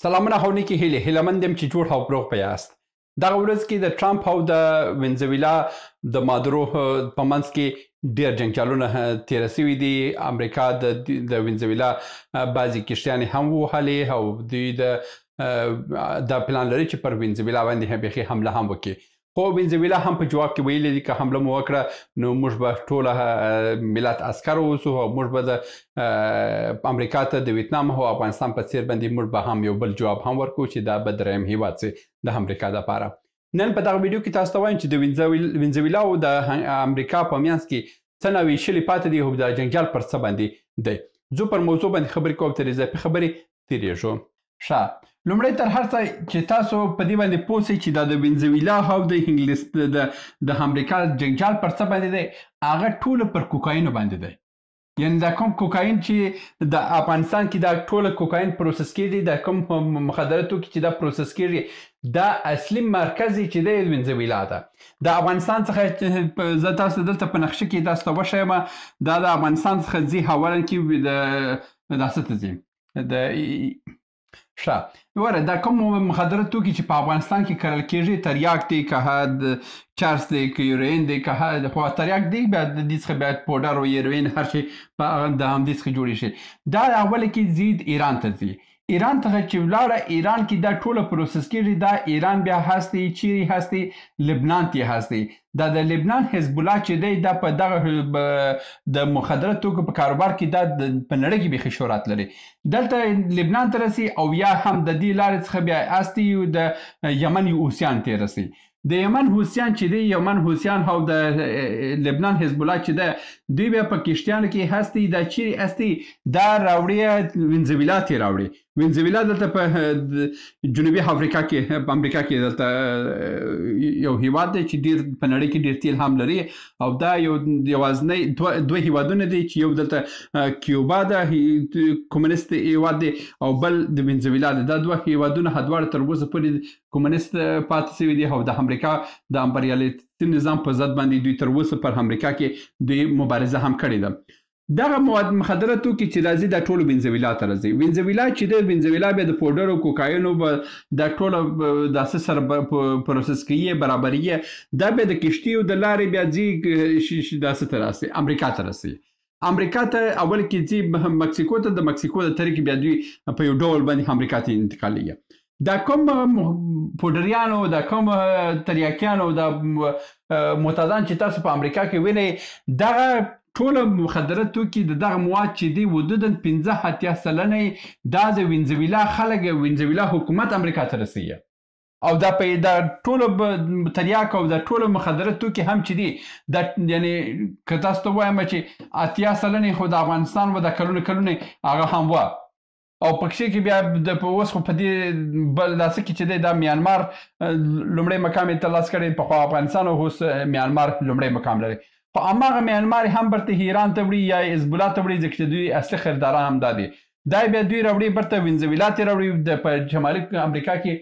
سلامونه او نیکې هیلې هیلهمند یم چې جوړ او روغ په یاست. دغه ورځ کې د ټرمپ او د وینزویلا د مادرو په منځ کې ډېر جنجالونه تېره سوي دي. امریکا د وینزویلا بعضې کښتیانې هم ووهلې او دوی دا پلان لري چې پر وینزویلا باندې بیخي حمله هم وکړي. خو وینزویلا هم په جواب کې ویلي دي که حمله مو وکړه نو موږ به ټوله ملت عسکر اوسو او موږ به د امریکا ته د ویتنام او افغانستان په څیر باندې موږ به هم یو بل جواب هم ورکو چې دا به دریم هیواد سي د امریکا دپاره. نن په دغه ویډیو کې تاسو ته وایم چې د وینزویلا او د امریکا په منځ کې څه نا ویشلي پاتې دي او د جنجال پر څه باندې دی. زه پر موضوع باندې خبرې کوم تر اضافي خبرې تېرېږو. ښه، لومړی تر هر څه چې تاسو په دې باندې پوه سئ چې دا د وینزویلا او د انګلیس د امریکا جنجال پر څه باندې دی، هغه ټوله پر کوکاینو باندې دی. یعنې دا کوم کوکاین چې د افغانستان کې دا ټوله کوکاین پروسس کېږي، دا کوم مخدره توکي چې دا پروسس کېږي، دا اصلي مرکز یې چې دی وینزویلا ده. د افغانستان څخه زه تاسو دلته په نقشه کې تاسو ته وښیم، دا د افغانستان څخه ځي اولا کې دا څه ته ځي. ښه، وره دا کوم مخدره توکي چې په افغانستان کې کرل کېږي، تریاک دی که چرس دی که یورین دی که خو تریاک دی بیا د دې څخه بیا پوډر او یوروین هر شی د همدې څخه جوړې شي. دا اوله کې ځي ایران ته ځي. ایران ته چې ولاړه، ایران کې دا ټوله پروسس کېږي. دا ایران بیا هستی چیرې هستی؟ لبنان کې هستی. دا د لبنان حزب الله چې دی دا په دغه د مخدره توکو په کاروبار کې دا په نړۍ کې بیخي شهرت لري. دلته لبنان ته رسي او یا هم د دې لارې څخه بیا هستی د یمن حوثیان ته رسي. د یمن حوثیان چې دی، یمن حوثیان او د لبنان حزب الله چې ده، دوی بیا په کښتیانو کې هستی. دا چیرې هستی؟ دا راوړي وینزویلا ته راوړي. وینزویلا دلته په جنوبي افریقا کې په امریکا کې دلته یو هیواد دی چې ډېر په نړۍ کې ډېر تیل هم لري او دا یوازینی دوه هیوادونه دي چې یو دلته کیوبا ده، کمونیست هیواد دی، او بل د وینزویلا دی. دا دوه هیوادونه دواړه تر اوسه پورې کمونیست پاتې شوي دي او د امریکا د امپریالیستي نظام په ضد باندې دوی تر اوسه پر امریکا کې دوی مبارزه هم کړې ده. دغه مخدره توکي چې راځي دا ټول وینزویلا ته راځي. وینزویلا چې دی، وینزویلا بیا د پوډر او کوکاینو دا ټوله داسې سره پروسس کوي، برابري دا بیا د کښتیو د لارې بیا ځي داسې ته راسي امریکا ته رسي. امریکا ته اول کې ځي مکسیکو ته، د مکسیکو د طریق بیا دوی په یو ډول باندې امریکا ته انتقالېږي. دا کوم پوډریانو، دا کوم تریاکیانو، دا معتادان چې تاسو په امریکا کې وینئ، دغه ټوله مخدره توکي د دغه مواد چې دی حدوداً 50-80 سلنه دا د وینزویلا خلک، وینزویلا حکومت امریکا ته رسوي. او دا ټوله تریاک او دا ټوله مخدره توکي هم چې دي، دا یعنې که تاسو ته وایم چې 80 سلنه خو د افغانستان و، د کلونه هغه هم وه. او پکښې کې بیا په اوس خو په دې بل داسې کې چې دی دا میانمار لومړی مقام یې ترلاسه کړی، پخوا افغانستان او اوس میانمار لومړی مقام لري. خو هماغه میانمار هم برته ایران ته وړي یا حزب الله ته وړي، ځکه چې دوی اصلي خریداران هم دا دي. دا بیا دوی راوړي برته وینزویلا ته راوړي. په شمالي امریکا کې،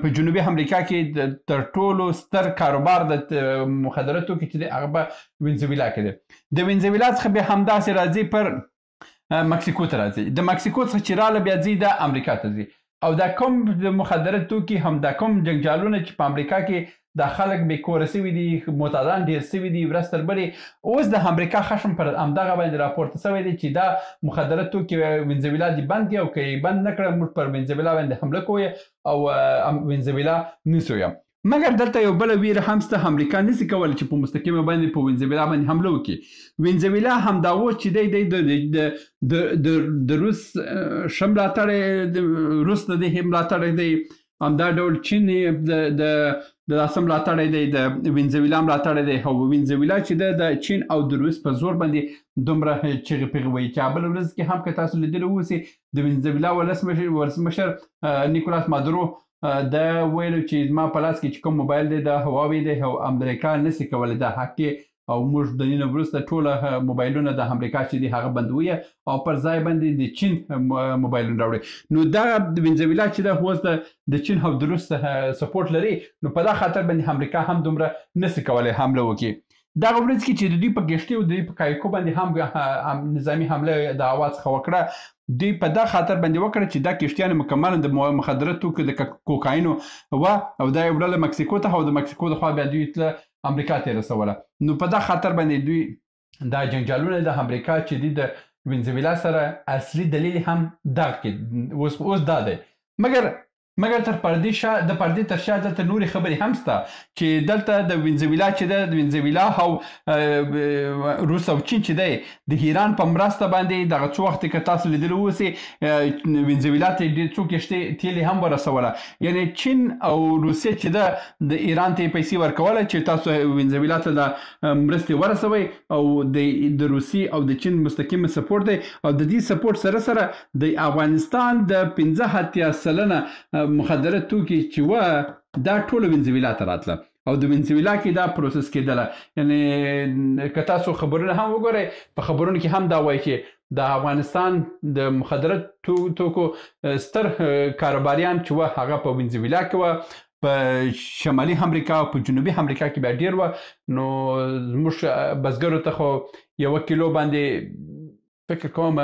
په جنوبي امریکا کې تر ټولو ستر کاروبار د مخدره توکي چې دی هغه په وینزویلا کې دی. د وینزویلا څخه بیا همداسې راځي پر مکسیکو ته راځي. د مکسیکو څخه چې راله بیا ځي د امریکا ته ځي. او دا کوم د مخدره توکي هم دا کوم جنجالونه چې په امریکا کې دا خلک بې کوره سوي دي، معتادان ډېر سوي دي ورځ تر بلې، اوس د امریکا خشم پر همدغه باندې راپورته سوی دی چې دا مخدره توکي وینزویلا دې بند کړي او که یې بند نه کړه موږ پر وینزویلا باندې حمله کوو او وینزویلا نیسو. مګر دلته یو بله ویره هم شته، امریکا نسي کولی چې په مستقیمه باندې په وینزویلا باندې حمله وکړي. وینزویلا همدا اوس چې دی د روس ښه ملاتړی، روس د دې ملاتړی دی، همدا ډول چین د داسې ملاتړی دی، د وینزویلا ملاتړی دی. او وینزویلا چې ده د چین او د روس په زور باندې دومره چغې پغې وایي چې بله ورځ کې هم که تاسو لیدلی اوسئ د وینزویلا ولسمشر نیکولاس مادورو دا ویلو چې زما په لاس کې چې کوم موبایل دی دا هواوی دی او امریکا نسي کولی دا حق کې، او موږ د دې نه وروسته ټوله موبایلونه د امریکا چې دي هغه بندوي او پر ځای باندې د چین موبایلونه راوړي. نو دغه وینزویلا چې ده اوس د چین او د روس سپورټ لري، نو په دا خاطر باندې امریکا هم دومره نسي کولی حمله وکړي. دغه ورځ کې چې د دوی په ګشتي او د دوی په کایکو باندې هم نظامی حمله د اواز څخه وکړه دوی په دا خاطر باندې وکړه چې دا کشتیان مکمل د مخدره توکو د کوکاینو او دا یو ډله مکسیکو ته او د مکسیکو د خوا بیا دوی ته امریکا ته رسوله نو په دا خاطر باندې دوی دا جنجالونه د امریکا چې د وینزویلا سره اصلي دلیل هم دغه کې اوس دا دی مګر تر پردې تر شا دلته نورې خبرې هم شته چې دلته د وینزویلا چې د وینزویلا او روس او چین چې دی د ایران په مرسته باندې دغه څو وخت کې تاسو لیدلی اوسئ وینزویلا ته ډېر څو کښتۍ تیل هم ورسوله یعنی چین او روسیه چې د ایران ته پیسې ورکوله چې تاسو وینزویلا ته د مرستې ورسوئ او د روسي او د چین مستقیم سپورټ دی او د دې سپورټ سره د افغانستان د 15% مخدره توکي چې و دا ټول وینزویلا ته راتله او د وینزویلا کې دا پروسس کېدله یعنی که تاسو خبرونه هم وګورئ په خبرونو کې هم دا وایي چې د افغانستان د مخدره توکو ستر کاروباریان چې و هغه په وینزویلا کې و په شمالي امریکا او په جنوبي امریکا کې بیا ډیر و نو زموږ بزګرو ته خو 1 کیلو باندې فکر کوم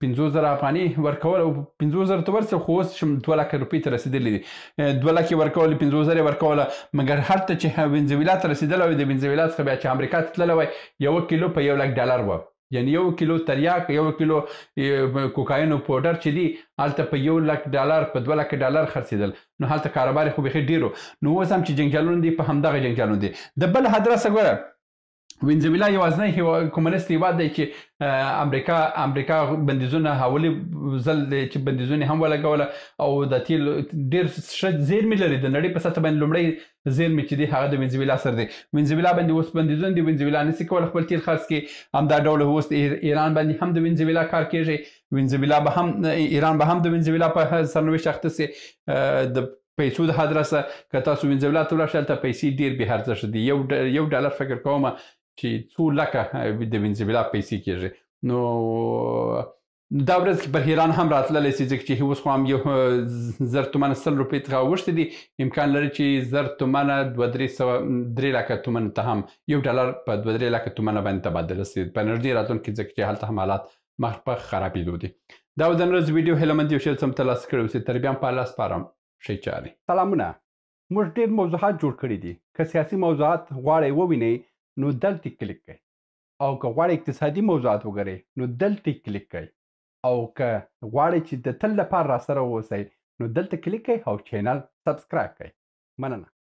50,000 افغاني ورکول او 50,000 ته ورسه خو اوس 2 لک روپۍ ته رسیدلی دي 2 لک ورکول 50,000 ورکول مګر هلته چې وینزویلا ته رسیدلی وي د وینزویلا څخه بیا چې امریکا ته تللی وی 1 کیلو په $1 و یعنی 1 کیلو تریاک 1 کیلو کوکاینو پودر چې دی هلته په $1 په $2 خرڅېدل نو هلته کاروبار خو بیخي ډیرو نو اوس هم چې جنجالونه دي په همدغه جنجالونه دي د بل ادرسه ګوره وینزویلا یوازینی کمونیست هیواد دی چې امریکا بندیزونه حوالی ځل دی چې بندیزونه هم ولګوله او د تیل ډېر ښه زیرمې لري د نړۍ په سطح باندې لومړی زیرمې چې دی هغه د وینزویلا سره دی وینزویلا باندې اوس بندیزونه دي وینزویلا نشي کولی خپل تیل خرڅ کړي همدا ډول اوس ایران باندې هم د وینزویلا کار کېږي ایران به هم د وینزویلا په سرنوشت اخته سي د پیسو د ادرسه که تاسو وینزویلا ته ولاړ شئ هلته پیسې ډېر بې ارزښته دي $1 فکر کوم چې 2 لکه د وینزویلا پیسې کېږي نو دا ورځ کې پر ایران هم راتللی سي ځکه چې اوس خو هم 1,000 تومنه 100 روپۍ څخه اوښتې دي امکان لري چې 1,000 تومنه 2-3 لکه تومنو ته هم $1 په 2-3 لکه تومنه باندې تبادله سي په نږدې راتلونکي ځکه چې هلته هم حالات مخ په خرابېدو دي دا و د نن ورځ ویډیو هیله مند یو شی څه ترلاسه کړی اوسئ تر بیا هم په الله سپارم ښې چارې سلامونه موږ ډېر موضوعات جوړ کړي دي که سیاسي موضوعات غواړئ ووینئ نو دلته کلیک کړئ او که غواړئ اقتصادي موضوعات وګورئ نو دلته کلیک کړئ او که غواړئ چې د تل لپاره راسره واوسئ نو دلته کلیک کړئ او چینل سبسکرایب کړئ مننه